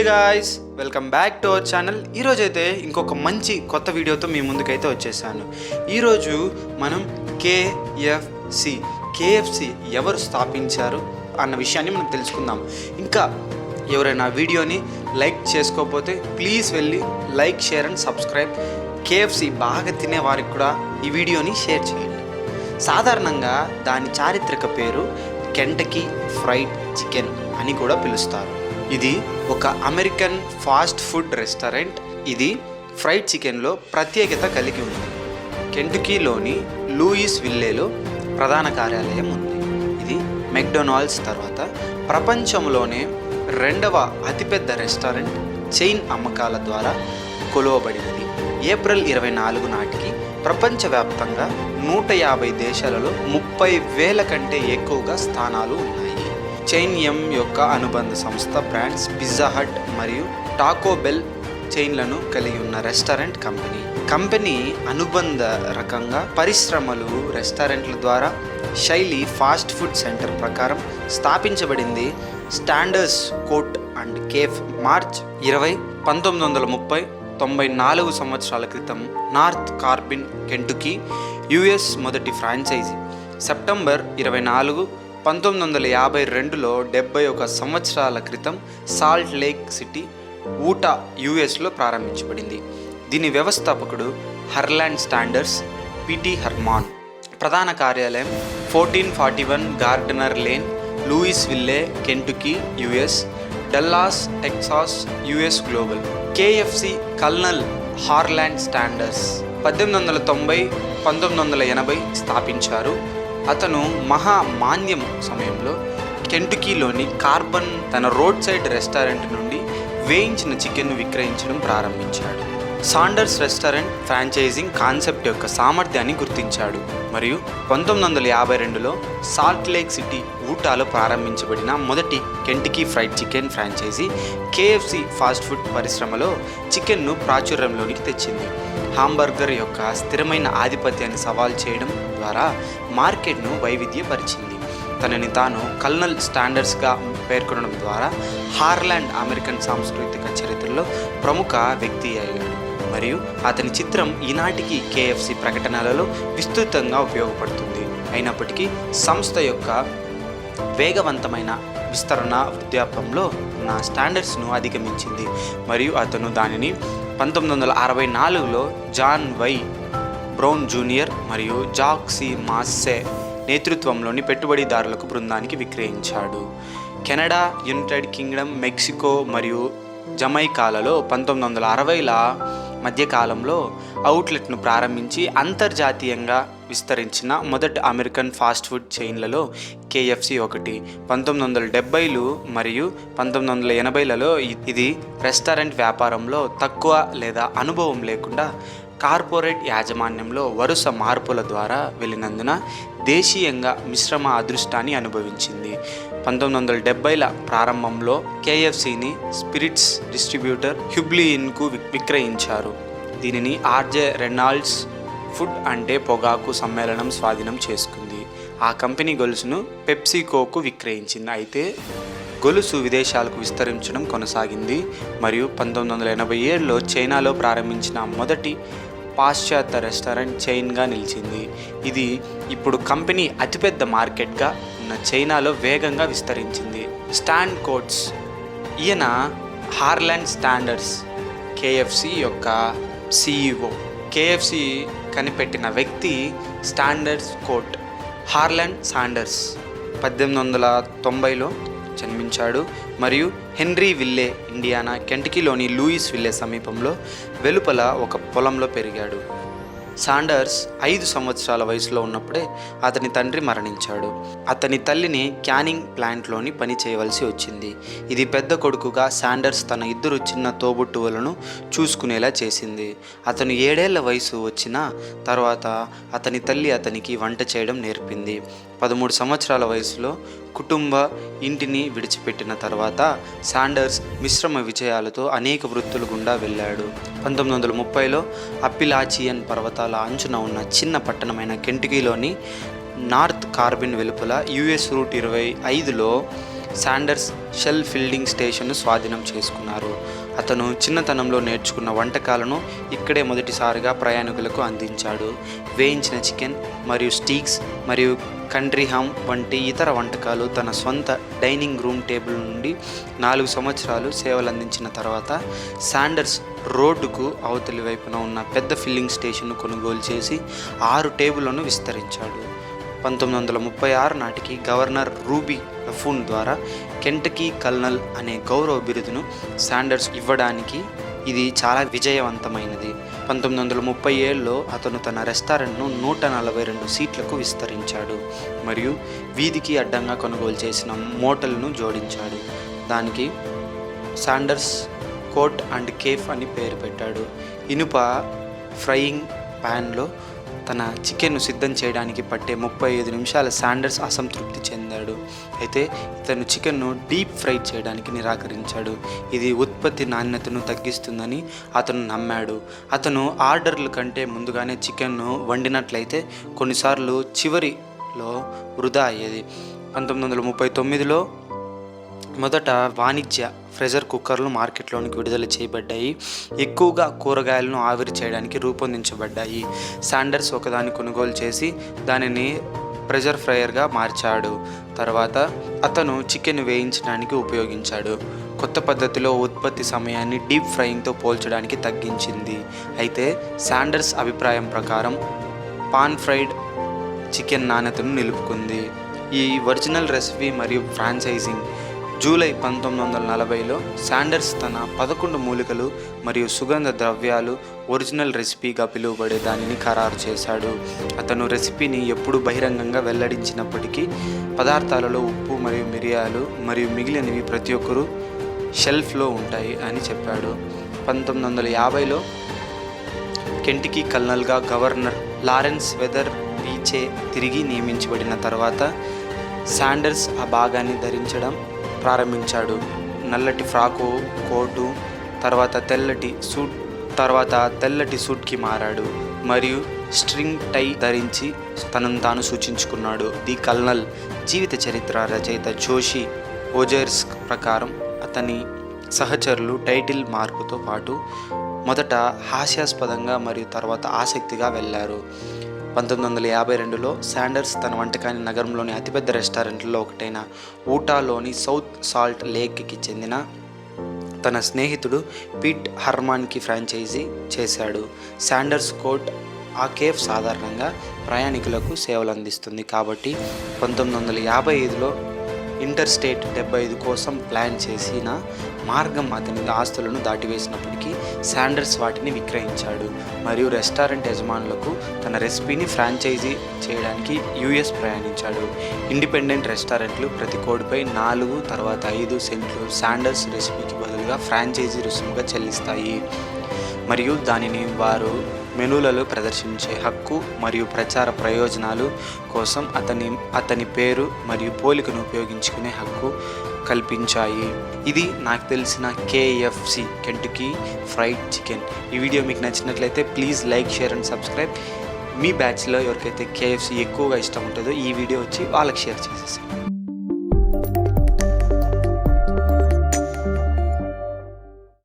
Guys, welcome back to our channel. ఈరోజు అయితే ఇంకొక మంచి కొత్త వీడియోతో మీ ముందుకైతే వచ్చేసాను. ఈరోజు మనం కేఎఫ్సి ఎవరు స్థాపించారు అన్న విషయాన్ని మనం తెలుసుకుందాం. ఇంకా ఎవరైనా వీడియోని లైక్ చేసుకోకపోతే ప్లీజ్ వెళ్ళి like, share and subscribe. KFC బాగా తినే వారికి కూడా ఈ వీడియోని షేర్ చేయండి. సాధారణంగా దాని చారిత్రక పేరు కెంటకీ ఫ్రైడ్ చికెన్ అని కూడా పిలుస్తారు. ఇది ఒక అమెరికన్ ఫాస్ట్ ఫుడ్ రెస్టారెంట్. ఇది ఫ్రైడ్ చికెన్లో ప్రత్యేకత కలిగి ఉంది. కెంటకీలోని లూయిస్ విల్లేలో ప్రధాన కార్యాలయం ఉంది. ఇది మెక్డొనాల్డ్స్ తర్వాత ప్రపంచంలోనే రెండవ అతిపెద్ద రెస్టారెంట్ చైన్ అమ్మకాల ద్వారా కొలువబడినది. ఏప్రిల్ 24 నాటికి ప్రపంచవ్యాప్తంగా 150 దేశాలలో 30,000 కంటే ఎక్కువగా స్థానాలు ఉన్నాయి. చైన్ ఎం యొక్క అనుబంధ సంస్థ బ్రాండ్స్ పిజ్జా హట్ మరియు టాకో బెల్ చైన్లను కలిగి ఉన్న రెస్టారెంట్ కంపెనీ అనుబంధ రకంగా పరిశ్రమలు రెస్టారెంట్ల ద్వారా శైలి ఫాస్ట్ ఫుడ్ సెంటర్ ప్రకారం స్థాపించబడింది. Standers court and cafe March 20, 1930 94 సంవత్సరాల క్రితం నార్త్ కార్బిన్, కెంటుకీ యుఎస్ మొదటి ఫ్రాంచైజీ. సెప్టెంబర్ 24, 1952లో 71 సంవత్సరాల క్రితం సాల్ట్ లేక్ సిటీ, ఊటా యుఎస్లో ప్రారంభించబడింది. దీని వ్యవస్థాపకుడు హర్లాండ్ స్టాండర్స్ పిటి హర్మాన్. ప్రధాన కార్యాలయం 1441 Gardner lane, Louisville, Kentucky US. Dallas Texas US global. KFC colonel Harland Sanders 1890, 1980 స్థాపించారు. అతను మహామాన్యం సమయంలో కెంటుకీలోని కార్బన్ తన రోడ్ సైడ్ రెస్టారెంట్ నుండి వేయించిన చికెన్ను విక్రయించడం ప్రారంభించాడు. సాండర్స్ రెస్టారెంట్ ఫ్రాంచైజింగ్ కాన్సెప్ట్ యొక్క సామర్థ్యాన్ని గుర్తించాడు మరియు 1952లో సాల్ట్ లేక్ సిటీ, ఊటాలో ప్రారంభించబడిన మొదటి Kentucky fried Chicken franchisee KFC fast food పరిశ్రమలో చికెన్ను ప్రాచుర్యంలోనికి తెచ్చింది. హాంబర్గర్ యొక్క స్థిరమైన ఆధిపత్యాన్ని సవాల్ చేయడం ద్వారా మార్కెట్ను వైవిధ్యపరిచింది. తనని తాను కల్నల్ స్టాండర్స్గా పేర్కొనడం ద్వారా హార్లాండ్ అమెరికన్ సాంస్కృతిక చరిత్రలో ప్రముఖ వ్యక్తి అయ్యాడు మరియు అతని చిత్రం ఈనాటికి కేఎఫ్సి ప్రకటనలలో విస్తృతంగా ఉపయోగపడుతుంది. అయినప్పటికీ సంస్థ యొక్క వేగవంతమైన విస్తరణ వృద్ధాప్యంలో ఉన్న స్టాండర్డ్స్ను అధిగమించింది మరియు అతను దానిని 1964లో జాన్ వై బ్రౌన్ జూనియర్ మరియు జాక్ సి మాస్సే నేతృత్వంలోని పెట్టుబడిదారులకు బృందానికి విక్రయించాడు. కెనడా, యునైటెడ్ కింగ్డమ్, మెక్సికో మరియు జమైకాలలో 1960ల మధ్యకాలంలో అవుట్లెట్ను ప్రారంభించి అంతర్జాతీయంగా విస్తరించిన మొదటి అమెరికన్ ఫాస్ట్ ఫుడ్ చైన్లలో కేఎఫ్సి ఒకటి. 1970లు మరియు 1980లలో ఇది రెస్టారెంట్ వ్యాపారంలో తక్కువ లేదా అనుభవం లేకుండా కార్పొరేట్ యాజమాన్యంలో వరుస మార్పుల ద్వారా వెళ్ళినందున దేశీయంగా మిశ్రమ అదృష్టాన్ని అనుభవించింది. 1970ల ప్రారంభంలో కేఎఫ్సిని స్పిరిట్స్ డిస్ట్రిబ్యూటర్ హ్యుబ్లియిన్కు విక్రయించారు. దీనిని ఆర్జే రెనాల్డ్స్ ఫుడ్ అంటే పొగాకు సమ్మేళనం స్వాధీనం చేసుకుంది. ఆ కంపెనీ గొలుసును పెప్సికోకు విక్రయించింది. అయితే గొలుసు విదేశాలకు విస్తరించడం కొనసాగింది మరియు 1987లో చైనాలో ప్రారంభించిన మొదటి పాశ్చాత్య రెస్టారెంట్ చైన్గా నిలిచింది. ఇది ఇప్పుడు కంపెనీ అతిపెద్ద మార్కెట్గా ఉన్న చైనాలో వేగంగా విస్తరించింది. స్టాన్ కోట్స్, ఈయన హార్లాండ్ స్టాండర్స్ కేఎఫ్సి యొక్క సిఇఓ. కేఎఫ్సి కనిపెట్టిన వ్యక్తి స్టాండర్స్ కోట్. హార్లాండ్ సాండర్స్ 1890లో జన్మించాడు మరియు హెన్రీ విల్లే, ఇండియానా, కెంటకీలోని లూయిస్ విల్లే సమీపంలో వెలుపల ఒక పొలంలో పెరిగాడు. సాండర్స్ 5 సంవత్సరాల వయసులో ఉన్నప్పుడే అతని తండ్రి మరణించాడు. అతని తల్లిని క్యానింగ్ ప్లాంట్లోని పని చేయవలసి వచ్చింది. ఇది పెద్ద కొడుకుగా సాండర్స్ తన 2 చిన్న తోబుట్టువులను చూసుకునేలా చేసింది. అతను 7 ఏళ్ల వయసు వచ్చిన తర్వాత అతని తల్లి అతనికి వంట చేయడం నేర్పింది. 13 సంవత్సరాల వయసులో కుటుంబ ఇంటిని విడిచిపెట్టిన తర్వాత సాండర్స్ మిశ్రమ విజయాలతో అనేక వృత్తుల గుండా వెళ్ళాడు. 1930లో అప్పిలాచియన్ పర్వతాల అంచున ఉన్న చిన్న పట్టణమైన కెంటకీలోని నార్త్ కార్బిన్ వెలుపల యుఎస్ రూట్ 25లో శాండర్స్ షెల్ ఫిల్డింగ్ స్టేషన్ను స్వాధీనం చేసుకున్నారు. అతను చిన్నతనంలో నేర్చుకున్న వంటకాలను ఇక్కడే మొదటిసారిగా ప్రయాణికులకు అందించాడు. వేయించిన చికెన్ మరియు స్టీక్స్ మరియు కంట్రీ హామ్ వంటి ఇతర వంటకాలు తన సొంత డైనింగ్ రూమ్ టేబుల్ నుండి 4 సంవత్సరాలు సేవలందించిన తర్వాత శాండర్స్ రోడ్డుకు అవతలి వైపున ఉన్న పెద్ద ఫిల్లింగ్ స్టేషన్ను కొనుగోలు చేసి 6 టేబుళ్లను విస్తరించాడు. 1936 నాటికి గవర్నర్ రూబీ లఫూన్ ద్వారా కెంటకీ కల్నల్ అనే గౌరవ బిరుదును శాండర్స్ ఇవ్వడానికి ఇది చాలా విజయవంతమైనది. 1937లో అతను తన రెస్టారెంట్ను 142 సీట్లకు విస్తరించాడు మరియు వీధికి అడ్డంగా కొనుగోలు చేసిన మోటల్ను జోడించాడు. దానికి శాండర్స్ కోట్ అండ్ కేఫ్ అని పేరు పెట్టాడు. ఇనుప ఫ్రైయింగ్ ప్యాన్లో తన చికెన్ను సిద్ధం చేయడానికి పట్టే 35 నిమిషాల శాండర్స్ అసంతృప్తి చెందాడు. అయితే ఇతను చికెన్ను డీప్ ఫ్రై చేయడానికి నిరాకరించాడు. ఇది ఉత్పత్తి నాణ్యతను తగ్గిస్తుందని అతను నమ్మాడు. అతను ఆర్డర్ల కంటే ముందుగానే చికెన్ను వండినట్లయితే కొన్నిసార్లు చివరిలో వృధా అయ్యేది. 1939లో మొదట వాణిజ్య ప్రెషర్ కుక్కర్లు మార్కెట్లోనికి విడుదల చేయబడ్డాయి. ఎక్కువగా కూరగాయలను ఆవిరి చేయడానికి రూపొందించబడ్డాయి. శాండర్స్ ఒకదాన్ని కొనుగోలు చేసి దానిని ప్రెషర్ ఫ్రైయర్గా మార్చాడు. తర్వాత అతను చికెన్ వేయించడానికి ఉపయోగించాడు. కొత్త పద్ధతిలో ఉత్పత్తి సమయాన్ని డీప్ ఫ్రైయింగ్తో పోల్చడానికి తగ్గించింది. అయితే శాండర్స్ అభిప్రాయం ప్రకారం పాన్ ఫ్రైడ్ చికెన్ నాణ్యతను నిలుపుకుంది. ఈ ఒరిజినల్ రెసిపీ మరియు ఫ్రాంచైజింగ్ జూలై 1940లో శాండర్స్ తన 11 మూలికలు మరియు సుగంధ ద్రవ్యాలు ఒరిజినల్ రెసిపీగా పిలువబడే దానిని ఖరారు చేశాడు. అతను రెసిపీని ఎప్పుడు బహిరంగంగా వెల్లడించినప్పటికీ పదార్థాలలో ఉప్పు మరియు మిరియాలు మరియు మిగిలినవి ప్రతి ఒక్కరూ షెల్ఫ్లో ఉంటాయి అని చెప్పాడు. 1950లో కెంటకీ కల్నల్గా గవర్నర్ లారెన్స్ వెదర్ బీచే తిరిగి నియమించబడిన తర్వాత శాండర్స్ ఆ భాగాన్ని ధరించడం ప్రారంభించాడు. నల్లటి ఫ్రాకు కోటు తర్వాత తెల్లటి సూట్కి మారాడు మరియు స్ట్రింగ్ టై ధరించి తనను తాను సూచించుకున్నాడు. ది కల్నల్ జీవిత చరిత్ర రచయిత జోషి ఓజెర్స్క్ ప్రకారం అతని సహచరులు టైటిల్ మార్పుతో పాటు మొదట హాస్యాస్పదంగా మరియు తర్వాత ఆసక్తిగా వెళ్ళారు. 1952లో శాండర్స్ తన వంటకాన్ని నగరంలోని అతిపెద్ద రెస్టారెంట్లలో ఒకటైన ఊటాలోని సౌత్ సాల్ట్ లేక్కి చెందిన తన స్నేహితుడు పీట్ హర్మాన్కి ఫ్రాంచైజీ చేశాడు. శాండర్స్ కోట్ ఆ కేఫ్ సాధారణంగా ప్రయాణికులకు సేవలు అందిస్తుంది కాబట్టి 1955లో ఇంటర్స్టేట్ 75 కోసం ప్లాన్ చేసిన మార్గం అతని ఆస్తులను దాటివేసినప్పటికీ శాండర్స్ వాటిని విక్రయించాడు మరియు రెస్టారెంట్ యజమానులకు తన రెసిపీని ఫ్రాంచైజీ చేయడానికి యుఎస్ ప్రయాణించాడు. ఇండిపెండెంట్ రెస్టారెంట్లు ప్రతి కోడిపై 4 తర్వాత 5 సెంట్లు శాండర్స్ రెసిపీకి బదులుగా ఫ్రాంచైజీ రుసుముగా చెల్లిస్తాయి మరియు దానిని వారు మెనూలలో ప్రదర్శించే హక్కు మరియు ప్రచార ప్రయోజనాలు కోసం అతని పేరు మరియు పోలికను ఉపయోగించుకునే హక్కు కల్పించాయి. ఇది నాకు తెలిసిన KFC కెంటకీ ఫ్రైడ్ చికెన్. ఈ వీడియో మీకు నచ్చినట్లయితే please like, share and subscribe. మీ బ్యాచ్లో ఎవరికైతే KFC ఎక్కువగా ఇష్టం ఉంటుందో ఈ వీడియో వచ్చి వాళ్ళకి షేర్ చేసేసాను.